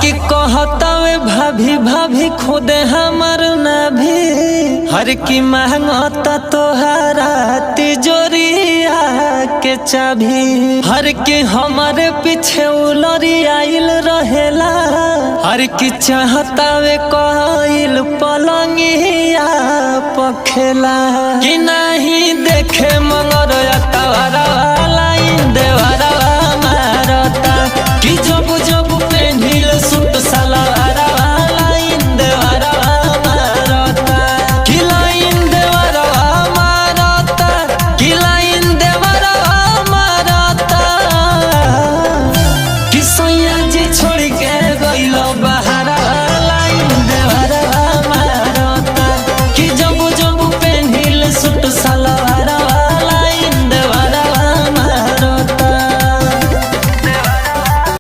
की कहतावे भाभी भाभी खुद हमर नभी हर की महंगता तोहरा तिजोरिया के चाभी हर की हमारे पीछे उलरी आइल रहेला हर की चाहतावे कइल पलंगिया पखेला कि नहीं देखे मंगर तवारा वाला देवारा